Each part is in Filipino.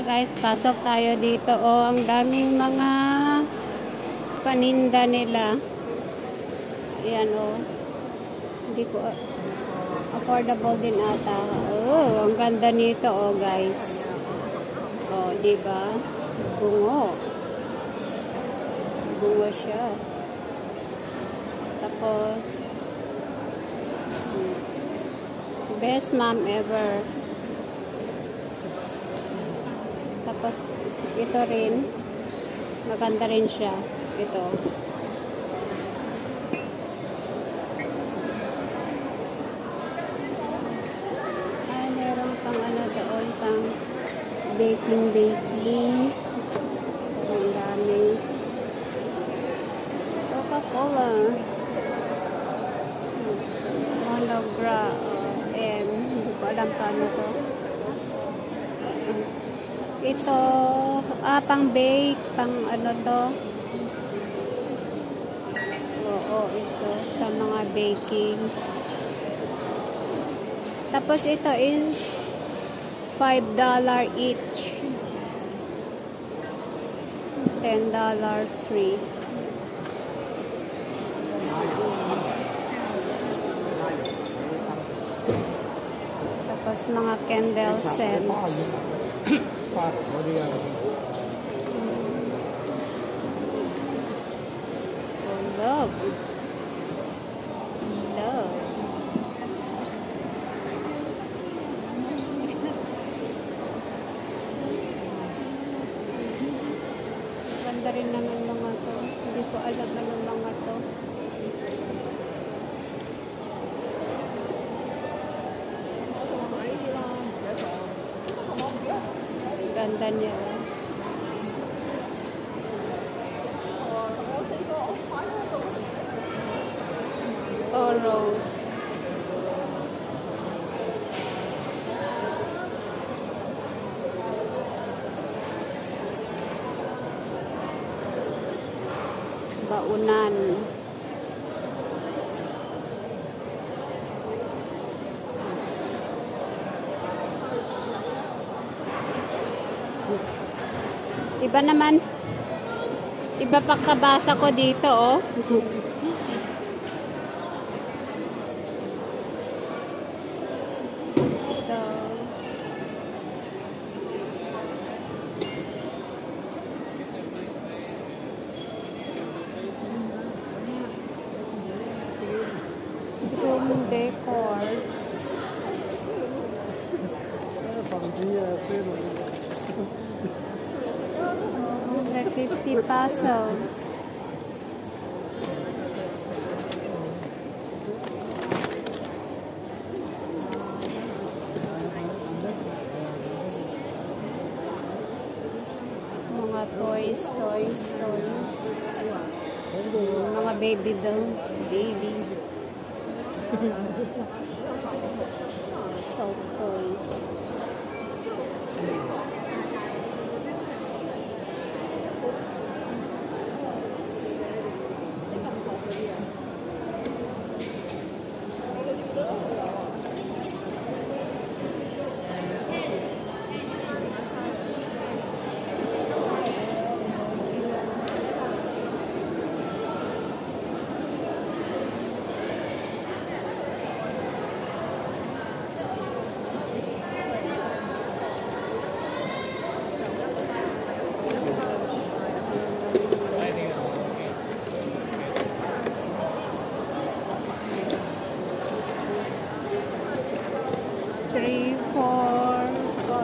guys, pasok tayo dito. Oh, ang daming mga paninda nila. Ayan oh. Hindi ko affordable din ata. Oh, ang ganda nito oh guys. Oh, di ba? Bungo. Bungo siya. Tapos best mom ever. Tapos ito rin maganda rin siya. Ito. Ay, meron pang ano doon, pang baking. Ang dami. Coca-Cola. Monogra. Hindi ko alam paano to. Ito, pang bake, pang ano to. Oo, ito, sa mga baking. Tapos ito is $5 each. $10 free. Tapos mga candle scents. Love. Ganda rin naman mga to. Hindi ko alam anong mga to. Ganda niya. Oh, rose. Baunan. Iba naman. Iba pagkabasa ko dito, oh. Ito. Room decor. 150 peso. Mga toys. Mga baby daw. Baby. Soft toys.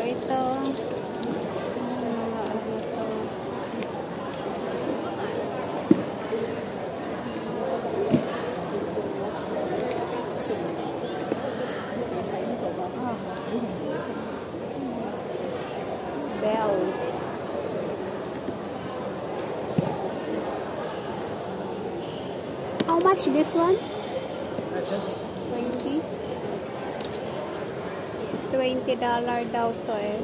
Ito. Belt. How much this one? 20? $20 daw to eh.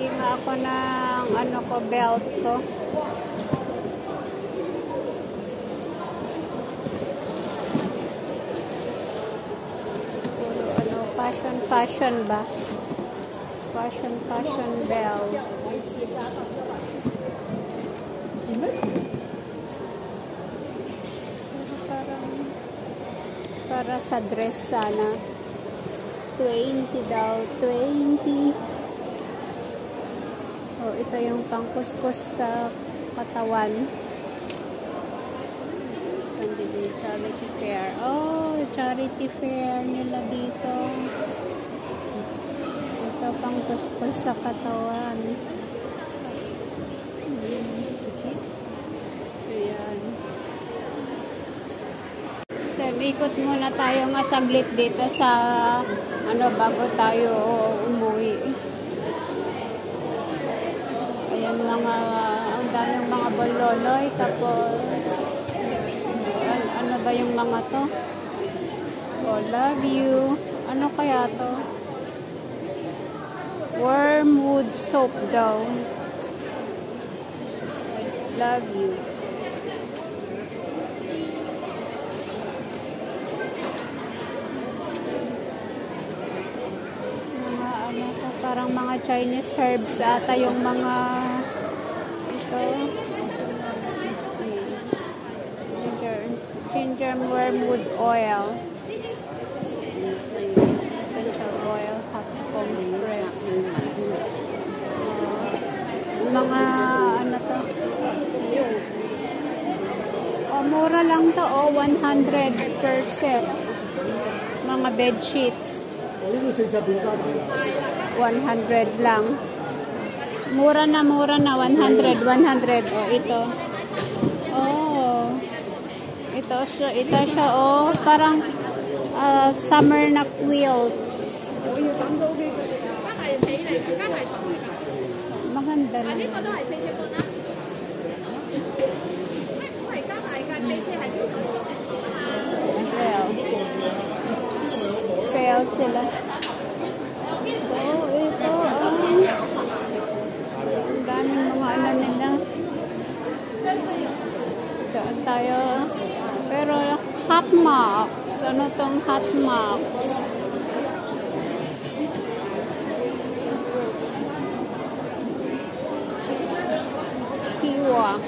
Bili nga ako ng ano ko, belt ko. Puro ano, fashion ba? Fashion belt. Para sa dress sana. 20 daw. 20. Oh, ito yung pangkuskus sa katawan. Sandali, charity fair. Oh, charity fair nila dito. Ito pangkuskus sa katawan. Ayan. So, ikot muna tayo nga saglit dito sa ano bago tayo umuwi. Ayan mga, ang daming mga bololoy, tapos ano ba yung mga to? Oh, love you. Ano kaya to? Wormwood soap daw. Love you. Mga ano to, parang mga Chinese herbs ata yung mga ito. Ginger wormwood oil. Essential oil, hot compress. Mga ano to? Oh, mura lang to, 100 per set. Mga bed sheets. 100 lang. Mura na 100. Oh, ito. Oh. Ito siya, oh, parang summer na quilt. Maganda na. Sale sila. Oh, ito, ang daming mga ano nila. Daan tayo. Pero hot marks. Ano tong hot marks? Kiwa.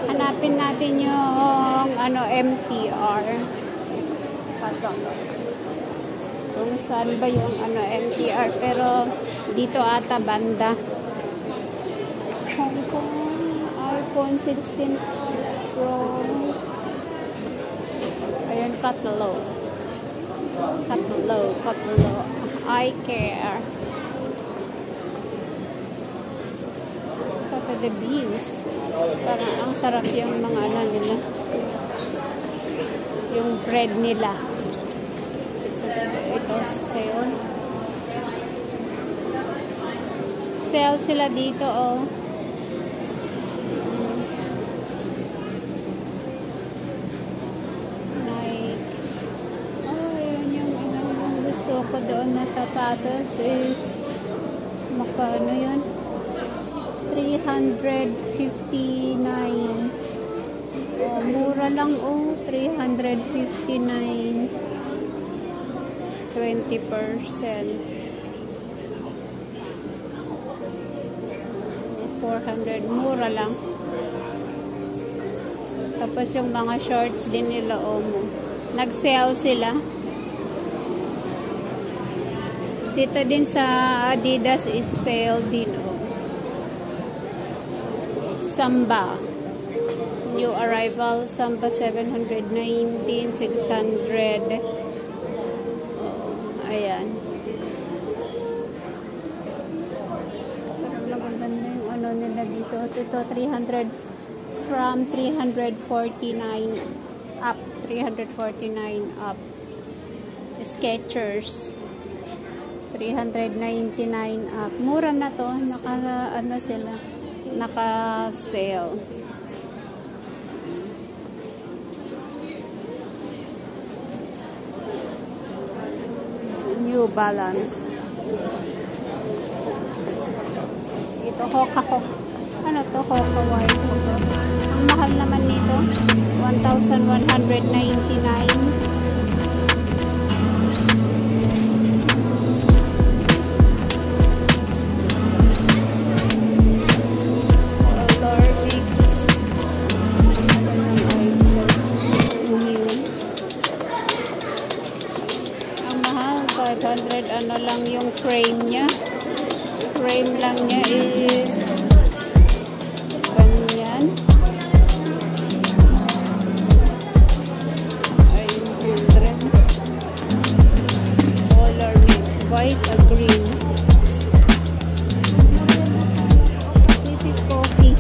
Hanapin natin yung ano MTR. Kung saan ba yung ano MTR, pero dito ata banda. Hong Kong iPhone 16 Pro. Ayan, Katlo. Eye care. Papa the beans. Parang ang sarap yung mga ano nila. Yung bread nila. Ito, sale. Sale sila dito, oh. Gusto ko doon na sapatos is makano yun? 359. Oh, mura lang, oh. 359. 20%. 400. Mura lang. Tapos yung mga shorts din nila, oh. Nag-sale sila. Dito din sa Adidas is sale din, oh. Samba. New arrival, Samba 719, 600. Oh, ayan. Parang maganda yung ano nila dito. Ito 300 from 349 up. 349 up. Skechers. 399 up. Mura na to. Ano sila? Naka-sale. Balance. Ito, Hoka. Ano to? Hoka white. Ang mahal naman nito. 1,199. Ang mahal, 500. Ano lang yung frame niya. Frame lang niya is ganyan. 500. Color mix, white and green. Pacific Coffee.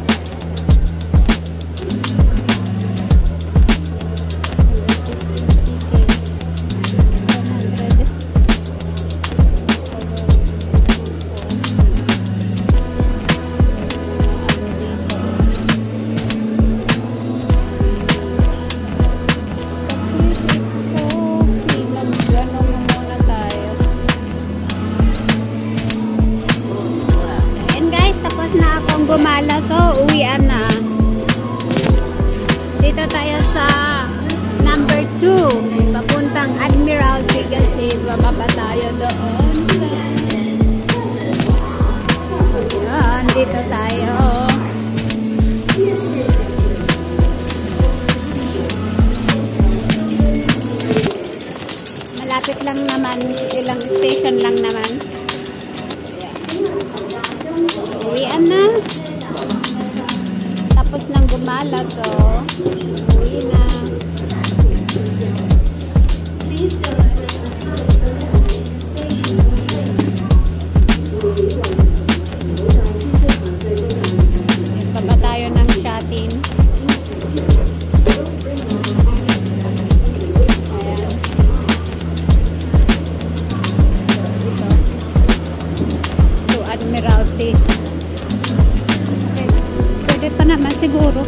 Na akong gumala, so uwian na. Dito tayo sa number 2 papuntang Admiralty kasi bababa tayo doon sa yan, dito tayo. Malapit lang naman, ilang station lang naman. Uwian na. Tapos nang gumala, so uwi na. Baba tayo ng Shatin. Ayan. Ito. To Admiralty. Pwede pa naman siguro.